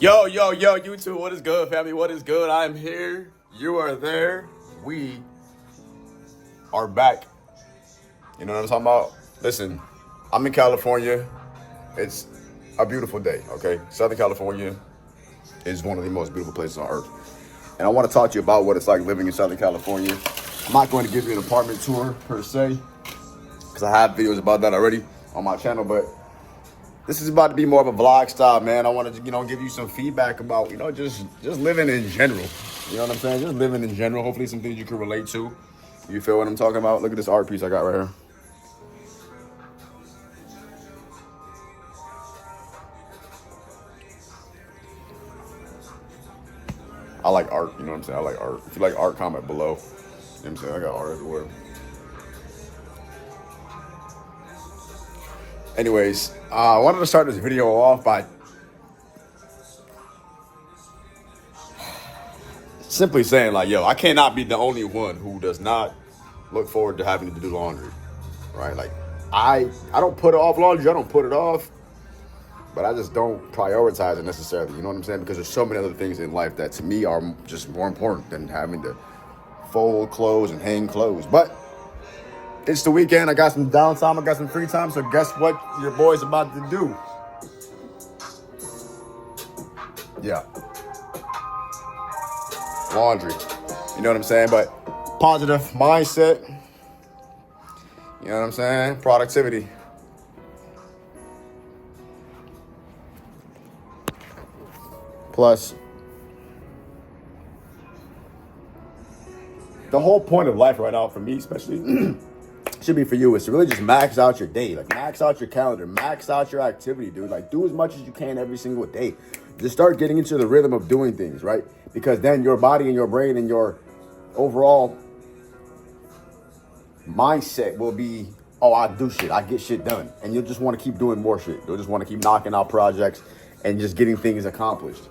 Yo, YouTube, what is good, family? What is good? I am here. You are there. We are back. You know what I'm talking about? Listen, I'm in California. It's a beautiful day, okay? Southern California is one of the most beautiful places on earth. And I want to talk to you about what it's like living in Southern California. I'm not going to give you an apartment tour, per se, because I have videos about that already on my channel, but this is about to be more of a vlog style, man. I want to, give you some feedback about, just living in general. You know what I'm saying? Just living in general. Hopefully some things you can relate to. You feel what I'm talking about? Look at this art piece I got right here. I like art, you know what I'm saying? I like art. If you like art, comment below. You know what I'm saying? I got art everywhere. Anyways, I wanted to start this video off by simply saying, like, yo, I cannot be the only one who does not look forward to having to do laundry, right? Like, I don't put off laundry. I don't put it off, but I just don't prioritize it necessarily. You know what I'm saying? Because there's so many other things in life that to me are just more important than having to fold clothes and hang clothes. But it's the weekend. I got some downtime. I got some free time. So guess what your boy's about to do? Yeah. Laundry. You know what I'm saying? But positive mindset. You know what I'm saying? Productivity. Plus, the whole point of life right now for me, especially, should be for you, is to really just max out your day. Like, max out your calendar, max out your activity, dude. Like, do as much as you can every single day. Just start getting into the rhythm of doing things, right? Because then your body and your brain and your overall mindset will be, oh, I do shit, I get shit done. And you'll just want to keep doing more shit. You'll just want to keep knocking out projects and just getting things accomplished,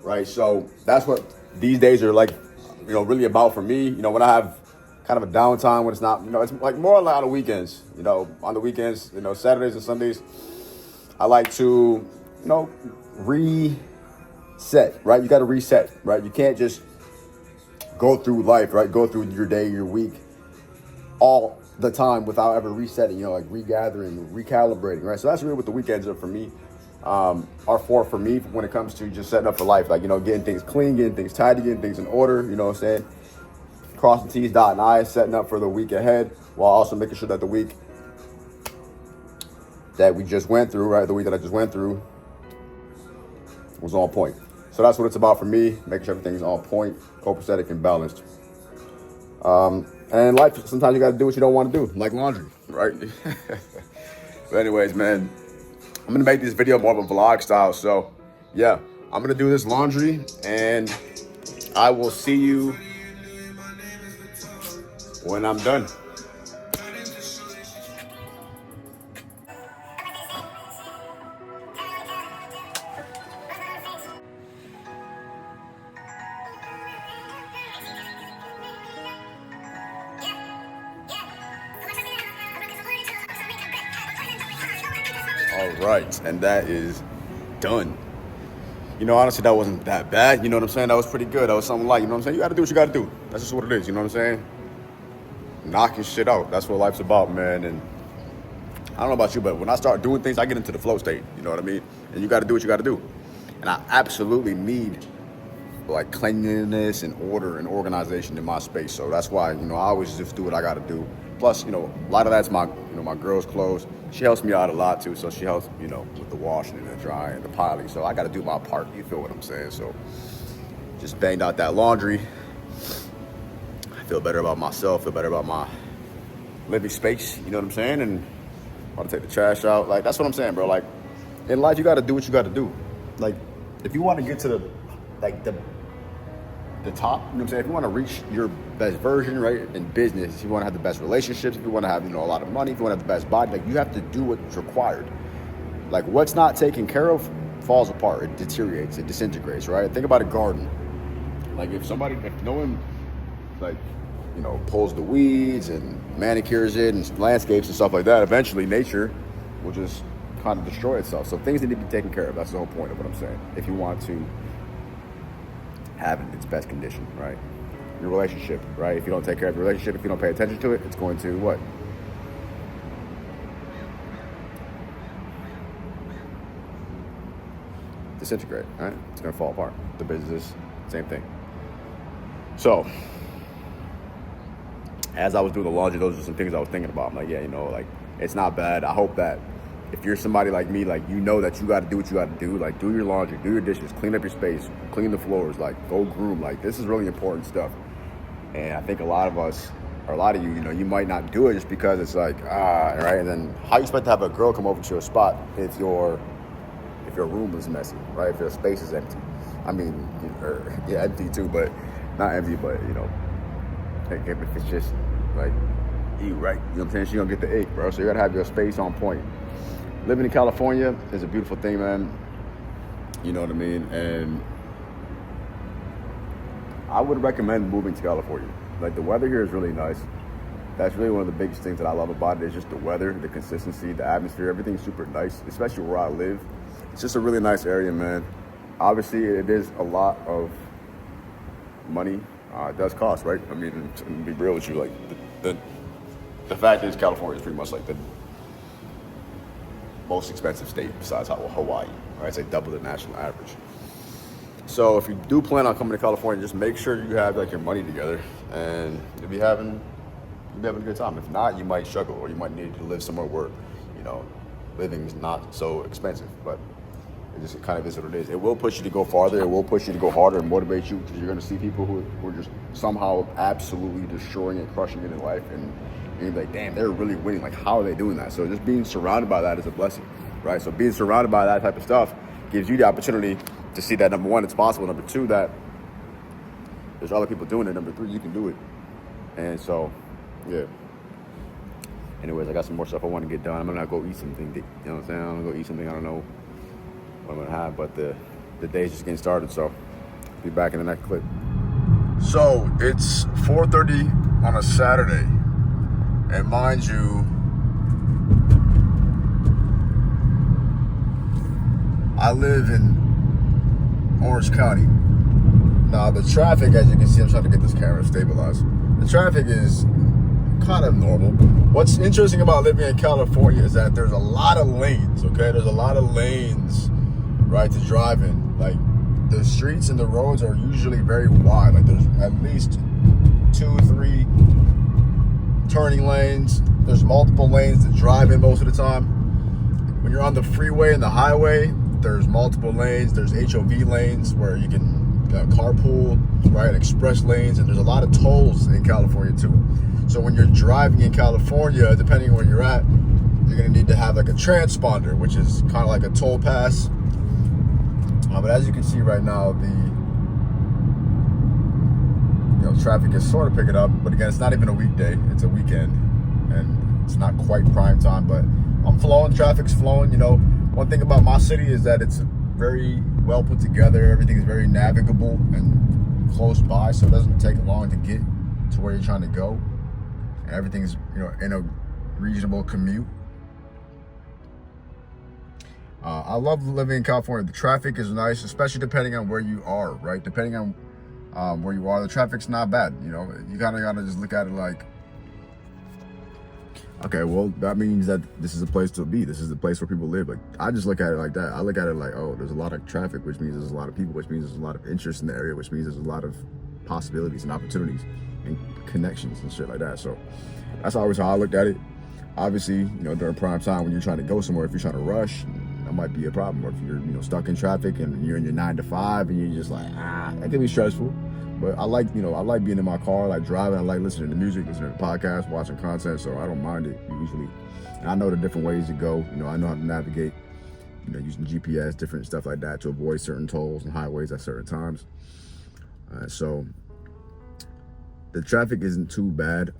right? So that's what these days are like, really about for me. When I have kind of a downtime, when it's not, it's like more on the weekends. On the weekends, Saturdays and Sundays, I like to, reset, right? You got to reset, right? You can't just go through life, right? Go through your day, your week, all the time without ever resetting, like regathering, recalibrating, right? So that's really what the weekends are for me, are for me when it comes to just setting up for life. Like, getting things clean, getting things tidy, getting things in order, you know what I'm saying? Crossing T's, dotting I's, setting up for the week ahead, while also making sure that the week that we just went through, right? The week that I just went through was on point. So that's what it's about for me, making sure everything's on point, copacetic, and balanced. And life, sometimes you got to do what you don't want to do, like laundry, right? But anyways, man, I'm going to make this video more of a vlog style. So, yeah, I'm going to do this laundry, and I will see you when I'm done. All right, and that is done. Honestly, that wasn't that bad. You know what I'm saying? That was pretty good. That was something like, you know what I'm saying? You got to do what you got to do. That's just what it is. You know what I'm saying? Knocking shit out. That's what life's about, man. And I don't know about you, but when I start doing things, I get into the flow state. You know what I mean? And you got to do what you got to do. And I absolutely need like cleanliness and order and organization in my space. So that's why, I always just do what I got to do. Plus, a lot of that's my, my girl's clothes. She helps me out a lot too. So she helps, with the washing and the drying and the piling. So I got to do my part. You feel what I'm saying? So just banged out that laundry. I feel better about myself, feel better about my living space. You know what I'm saying? And I want to take the trash out. Like, that's what I'm saying, bro. Like, in life, you got to do what you got to do. Like, if you want to get to the top, you know what I'm saying? If you want to reach your best version, right, in business, if you want to have the best relationships, if you want to have, a lot of money, if you want to have the best body, like, you have to do what's required. Like, what's not taken care of falls apart. It deteriorates. It disintegrates, right? Think about a garden. Like, if no one, like, pulls the weeds and manicures it and landscapes and stuff like that, eventually nature will just kind of destroy itself. So things need to be taken care of. That's the whole point of what I'm saying. If you want to have it in its best condition, right? Your relationship, right? If you don't take care of your relationship, if you don't pay attention to it, it's going to what? Disintegrate, right? It's going to fall apart. The business, same thing. So, as I was doing the laundry, those are some things I was thinking about. I'm like, yeah, like, it's not bad. I hope that if you're somebody like me, like, you know that you got to do what you got to do. Like, do your laundry, do your dishes, clean up your space, clean the floors, like, go groom. Like, this is really important stuff. And I think a lot of us, or a lot of you, you might not do it just because it's like, right? And then how you expect to have a girl come over to your spot if your room is messy, right? If your space is empty. I mean, empty too, but not empty, but, if it's just like, you right. You know what I'm saying? She's gonna get the ache, bro. So you gotta have your space on point. Living in California is a beautiful thing, man. You know what I mean? And I would recommend moving to California. Like, the weather here is really nice. That's really one of the biggest things that I love about it is just the weather, the consistency, the atmosphere. Everything's super nice, especially where I live. It's just a really nice area, man. Obviously, it is a lot of money. It does cost, right? I mean, to be real with you, like, the fact is California is pretty much like the most expensive state besides Hawaii. Right? It's like double the national average. So if you do plan on coming to California, just make sure you have like your money together, and you'll be having a good time. If not, you might struggle, or you might need to live somewhere where, living is not so expensive. But it kind of is what it is. It will push you to go farther. It will push you to go harder and motivate you, because you're going to see people who are just somehow absolutely destroying and crushing it in life, and you're like, damn, they're really winning. Like, how are they doing that? So just being surrounded by that is a blessing, right? So being surrounded by that type of stuff gives you the opportunity to see that, number one, it's possible. Number two, that there's other people doing it. Number three, you can do it. And so, yeah. Anyways, I got some more stuff I want to get done. I'm going to go eat something. You know what I'm saying? I'm going to go eat something. I don't know what I'm going to have, but the day's just getting started. So, be back in the next clip. So, it's 4:30 on a Saturday. And mind you, I live in Orange County. Now, the traffic, as you can see, I'm trying to get this camera stabilized. The traffic is kind of normal. What's interesting about living in California is that there's a lot of lanes, okay? There's a lot of lanes, right, to drive in. Like, the streets and the roads are usually very wide. Like, there's at least 2, 3 turning lanes. There's multiple lanes to drive in most of the time. When you're on the freeway and the highway, there's multiple lanes. There's HOV lanes where you can carpool, right? Express lanes, and there's a lot of tolls in California too. So when you're driving in California, depending on where you're at, you're gonna need to have like a transponder, which is kind of like a toll pass. But as you can see right now, the traffic is sort of picking up. But again, it's not even a weekday; it's a weekend, and it's not quite prime time. But I'm flowing, traffic's flowing. One thing about my city is that it's very well put together. Everything is very navigable and close by, so it doesn't take long to get to where you're trying to go. And everything's in a reasonable commute. I love living in California. The traffic is nice, especially depending on where you are, right? Depending on where you are, the traffic's not bad. You kind of gotta just look at it like, okay, well, that means that this is a place to be. This is the place where people live. Like, I just look at it like that. I look at it like, oh, there's a lot of traffic, which means there's a lot of people, which means there's a lot of interest in the area, which means there's a lot of possibilities and opportunities and connections and shit like that. So that's always how I looked at it. Obviously, during prime time when you're trying to go somewhere, if you're trying to rush, that might be a problem. Or if you're, stuck in traffic and you're in your 9 to 5 and you're just like, that can be stressful. But I like being in my car, I like driving, I like listening to music, listening to podcasts, watching content, so I don't mind it usually. And I know the different ways to go. I know how to navigate, using GPS, different stuff like that to avoid certain tolls and highways at certain times. So the traffic isn't too bad,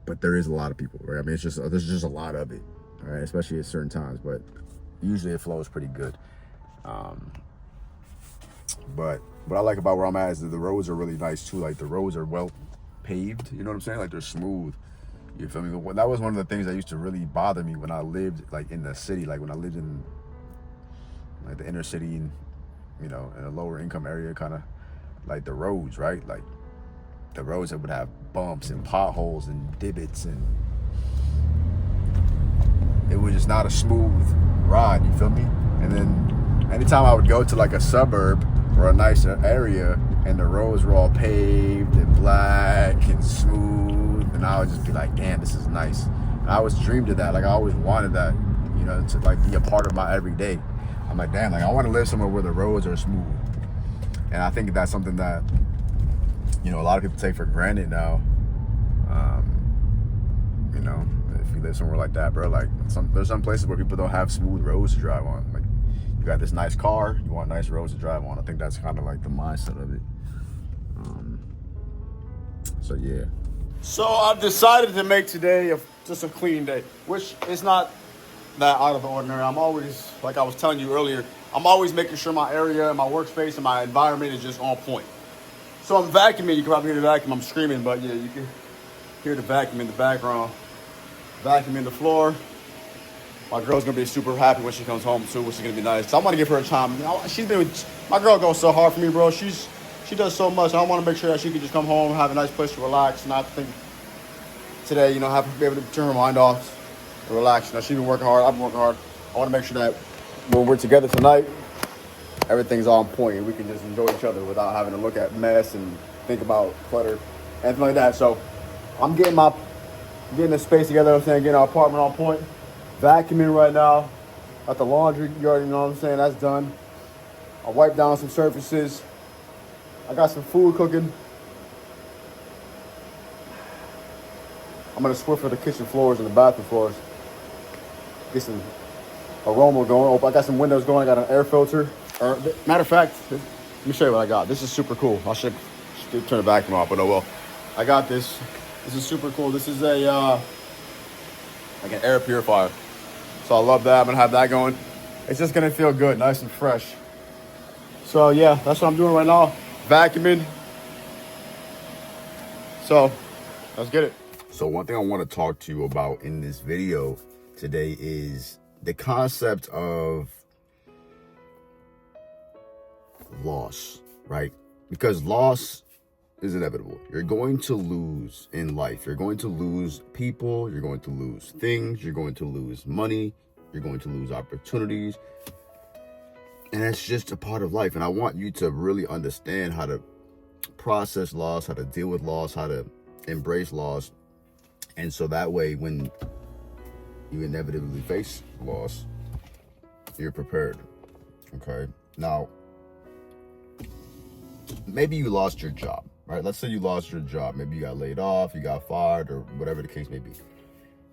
but there is a lot of people, right? I mean, there's just a lot of it, all right, especially at certain times, but usually it flows pretty good. But what I like about where I'm at is that the roads are really nice too. Like, the roads are well paved, you know what I'm saying? Like, they're smooth. You feel me? Well, that was one of the things that used to really bother me when I lived like in the city, like when I lived in like the inner city and in a lower income area, kind of like the roads, right? Like the roads that would have bumps and potholes and divots, and it was just not a smooth ride. You feel me? And then anytime I would go to like a suburb or a nicer area, and the roads were all paved and black and smooth, and I would just be like, damn, this is nice. And I always dreamed of that. Like I always wanted that, to like be a part of my everyday. I'm like, damn, like I want to live somewhere where the roads are smooth. And I think that's something that, a lot of people take for granted now. If you live somewhere like that, bro, like there's some places where people don't have smooth roads to drive on. Like you got this nice car, you want nice roads to drive on. I think that's kind of like the mindset of it. So yeah. So I've decided to make today just a clean day, which is not that out of the ordinary. I'm always, like I was telling you earlier, I'm always making sure my area, my workspace, and my environment is just on point. So I'm vacuuming. You can probably hear the vacuum. I'm screaming, but yeah, you can hear the vacuum in the background. Vacuuming the floor. My girl's gonna be super happy when she comes home too, which is gonna be nice. So I want to give her a time. My girl goes so hard for me, bro. She does so much. I want to make sure that she can just come home, have a nice place to relax, not think today, be able to turn her mind off and relax. She's been working hard. I've been working hard. I want to make sure that when we're together tonight, everything's on point and we can just enjoy each other without having to look at mess and think about clutter, anything like that. So I'm getting the space together, getting our apartment on point. Vacuuming right now. Got the laundry, you already know what I'm saying, that's done. I wiped down some surfaces. I got some food cooking. I'm gonna Swiffer the kitchen floors and the bathroom floors. Get some aroma going. Oh, I got some windows going, I got an air filter. Matter of fact, let me show you what I got. This is super cool. I should turn the vacuum off, but oh well. I got this. This is super cool. This is like an air purifier. So I love that. I'm gonna have that going. It's just gonna feel good, nice and fresh. So yeah, that's what I'm doing right now. Vacuuming. So let's get it. So one thing I want to talk to you about in this video today is the concept of loss, right? Because loss is inevitable. You're going to lose in life. You're going to lose people. You're going to lose things. You're going to lose money. You're going to lose opportunities. And it's just a part of life. And I want you to really understand how to process loss, how to deal with loss, how to embrace loss. And so that way, when you inevitably face loss, you're prepared. Okay? Now, maybe you lost your job, right? Let's say you lost your job. Maybe you got laid off, you got fired, or whatever the case may be.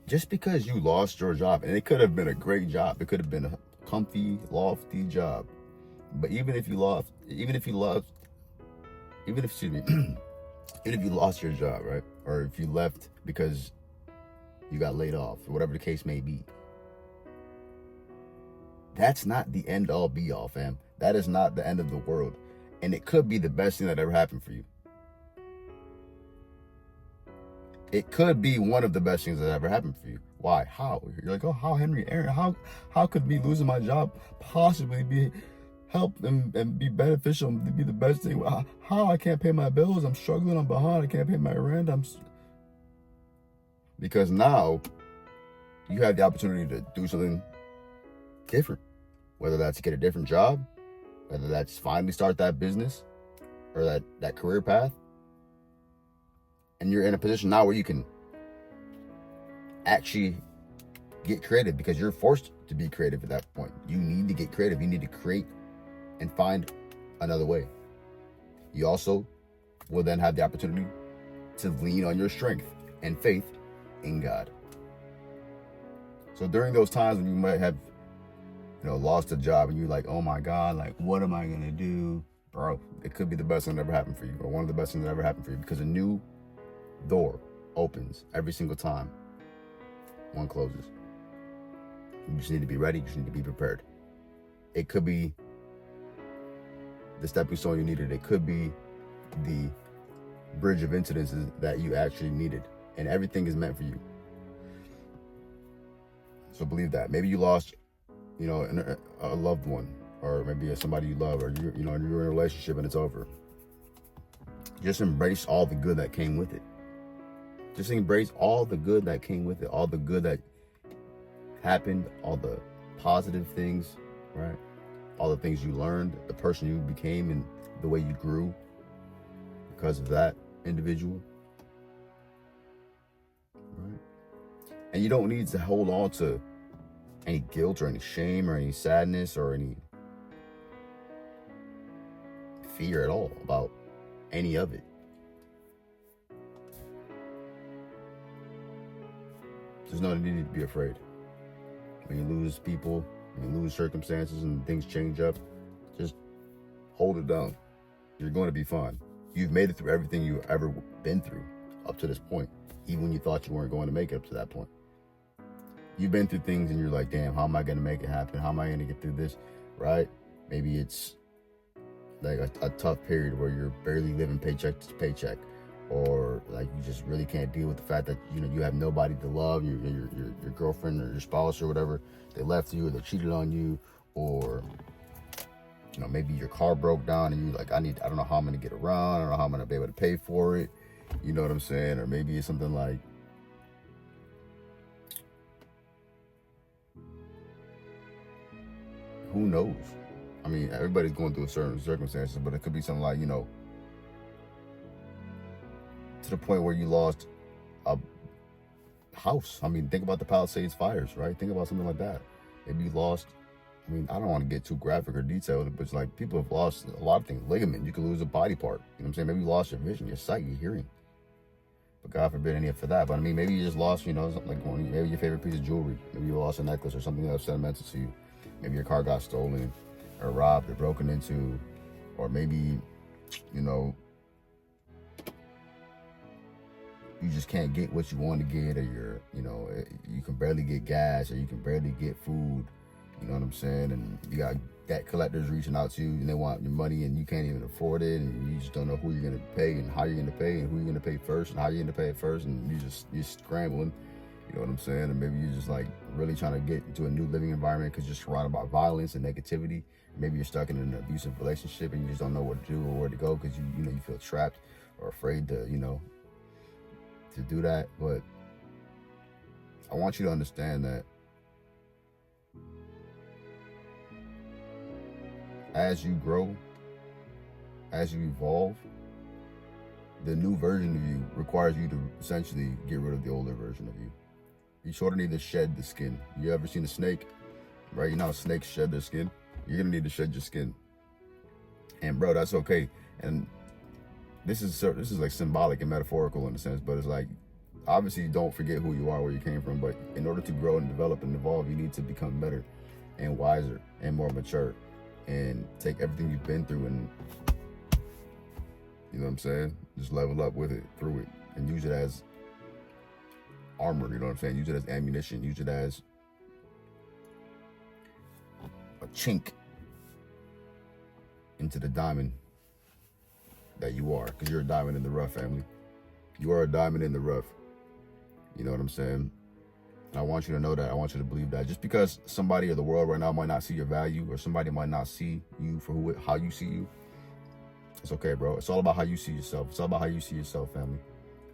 Just because you lost your job, and it could have been a great job, it could have been a comfy, lofty job. But even if you lost your job, right? Or if you left because you got laid off, or whatever the case may be, that's not the end all be all, fam. That is not the end of the world. And it could be the best thing that ever happened for you. It could be one of the best things that ever happened for you. Why? How? You're like, oh, how, Henry, Aaron, how could me losing my job possibly be help and be beneficial and be the best thing? How? I can't pay my bills. I'm struggling. I'm behind. I can't pay my rent. Because now you have the opportunity to do something different, whether that's get a different job, whether that's finally start that business or that career path. And you're in a position now where you can actually get creative, because you're forced to be creative at that point. You need to get creative. You need to create and find another way. You also will then have the opportunity to lean on your strength and faith in God. So during those times when you might have, lost a job and you're like, oh my God, like, what am I going to do? Bro, it could be the best thing that ever happened for you, or one of the best things that ever happened for you, because a new door opens every single time one closes. You just need to be ready. You just need to be prepared. It could be the stepping stone you needed. It could be the bridge of incidences that you actually needed. And everything is meant for you. So believe that. Maybe you lost, a loved one, or maybe somebody you love, or you're in a relationship and it's over. Just embrace all the good that came with it. Just embrace all the good that came with it, all the good that happened, all the positive things, right? All the things you learned, the person you became, and the way you grew because of that individual, right? And you don't need to hold on to any guilt or any shame or any sadness or any fear at all about any of it. There's no need to be afraid. When you lose people, when you lose circumstances and things change up, just hold it down. You're going to be fine. You've made it through everything you've ever been through up to this point, even when you thought you weren't going to make it up to that point. You've been through things and you're like, damn, how am I going to make it happen? How am I going to get through this, right? Maybe it's like a tough period where you're barely living paycheck to paycheck, or like you just really can't deal with the fact that you have nobody to love, your girlfriend or your spouse or whatever, they left you or they cheated on you, or maybe your car broke down and you're like, I don't know how I'm gonna get around, I don't know how I'm gonna be able to pay for it, you know what I'm saying? Or maybe it's something like, who knows? I mean, everybody's going through certain circumstances, but it could be something like, to the point where you lost a house. I mean, think about the Palisades fires, right? Think about something like that. Maybe you lost, I don't want to get too graphic or detailed, but it's like people have lost a lot of things. Ligament, you could lose a body part. You know what I'm saying? Maybe you lost your vision, your sight, your hearing. But God forbid any for that. But maybe you just lost, something like maybe your favorite piece of jewelry. Maybe you lost a necklace or something that was sentimental to you. Maybe your car got stolen or robbed or broken into, or maybe, you just can't get what you want to get, or you can barely get gas, or you can barely get food, you know what I'm saying? And you got debt collectors reaching out to you and they want your money and you can't even afford it, and you just don't know who you're going to pay and how you're going to pay and who you're going to pay first and how you're going to pay it first, and you're scrambling, you know what I'm saying? And maybe you're just like really trying to get into a new living environment because you're surrounded by violence and negativity. Maybe you're stuck in an abusive relationship and you just don't know what to do or where to go because you feel trapped or afraid to to do that. But I want you to understand that as you grow, as you evolve, the new version of you requires you to essentially get rid of the older version of you. You sort of need to shed the skin. You ever seen a snake, right? You know how snakes shed their skin? You're gonna need to shed your skin. And bro, that's okay. And this is like symbolic and metaphorical in a sense, but it's like, obviously don't forget who you are, where you came from, but in order to grow and develop and evolve, you need to become better and wiser and more mature and take everything you've been through and, you know what I'm saying, just level up with it, through it, and use it as armor, you know what I'm saying? Use it as ammunition, use it as a chink into the diamond that you are, because you're a diamond in the rough, family. You are a diamond in the rough. You know what I'm saying? And I want you to know that. I want you to believe that. Just because somebody or the world right now might not see your value, or somebody might not see you for how you see you, it's okay, bro. It's all about how you see yourself. It's all about how you see yourself, family.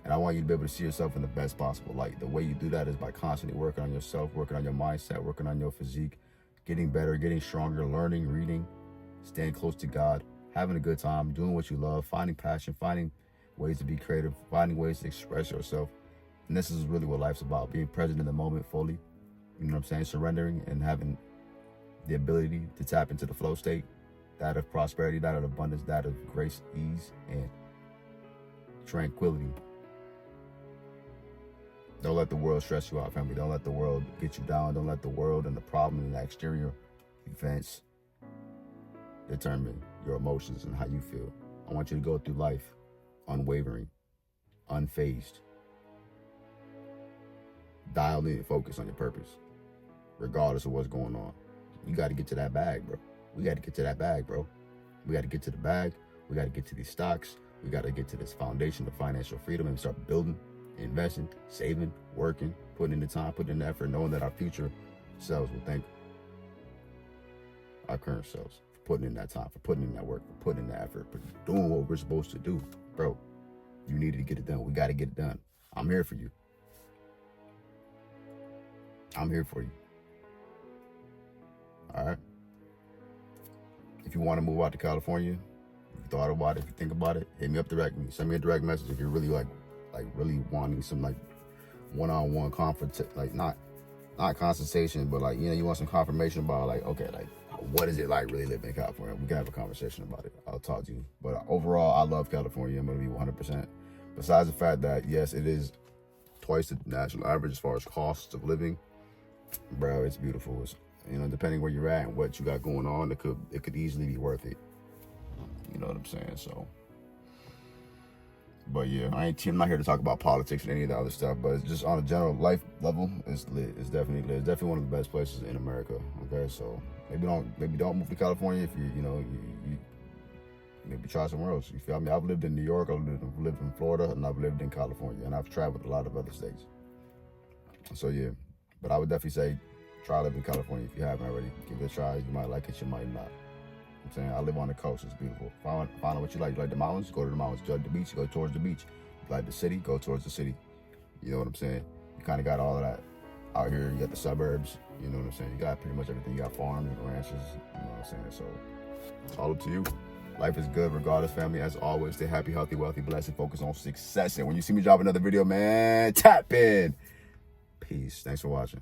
And I want you to be able to see yourself in the best possible light. The way you do that is by constantly working on yourself, working on your mindset, working on your physique, getting better, getting stronger, learning, reading, staying close to God, having a good time, doing what you love, finding passion, finding ways to be creative, finding ways to express yourself. And this is really what life's about, being present in the moment fully, you know what I'm saying, surrendering and having the ability to tap into the flow state, that of prosperity, that of abundance, that of grace, ease, and tranquility. Don't let the world stress you out, family. Don't let the world get you down. Don't let the world and the problem and the exterior events determine your emotions and how you feel. I want you to go through life unwavering, unfazed, dialed in, focused on your purpose, regardless of what's going on. You got to get to that bag, bro. We got to get to that bag, bro. We got to get to the bag. We got to get to these stocks. We got to get to this foundation of financial freedom and start building, investing, saving, working, putting in the time, putting in the effort, knowing that our future selves will thank our current selves for putting in that time, for putting in that work, for putting in that effort, for doing what we're supposed to do. Bro, you needed to get it done. We got to get it done. I'm here for you. I'm here for you. All right? If you want to move out to California, if you thought about it, if you think about it, hit me up directly. Send me a direct message if you're really like really wanting some like one-on-one conference, like not consultation, but like, you want some confirmation about like, okay, like what is it like really living in California? We can have a conversation about it. I'll talk to you. But overall, I love California. I'm gonna be 100%. Besides the fact that yes, it is twice the national average as far as cost of living, bro, it's beautiful. It's, depending where you're at and what you got going on, it could easily be worth it. You know what I'm saying? So, but yeah, I'm not here to talk about politics and any of the other stuff, but it's just on a general life level, it's lit. It's definitely lit. It's definitely one of the best places in America. Okay, so maybe don't move to California if you maybe try somewhere else. You feel me? I've lived in New York, I've lived in Florida, and I've lived in California, and I've traveled a lot of other states. So yeah, but I would definitely say try living in California if you haven't already. Give it a try. You might like it, you might not. I'm saying I live on the coast. It's beautiful. Find out what you like. You like the mountains? Go to the mountains. You like the beach? Go towards the beach. You like the city? Go towards the city. You know what I'm saying? You kind of got all of that out here. You got the suburbs. You know what I'm saying? You got pretty much everything. You got farms and ranches. You know what I'm saying? So it's all up to you. Life is good regardless, family. As always, stay happy, healthy, wealthy, blessed, and focus on success. And when you see me drop another video, man, tap in. Peace. Thanks for watching.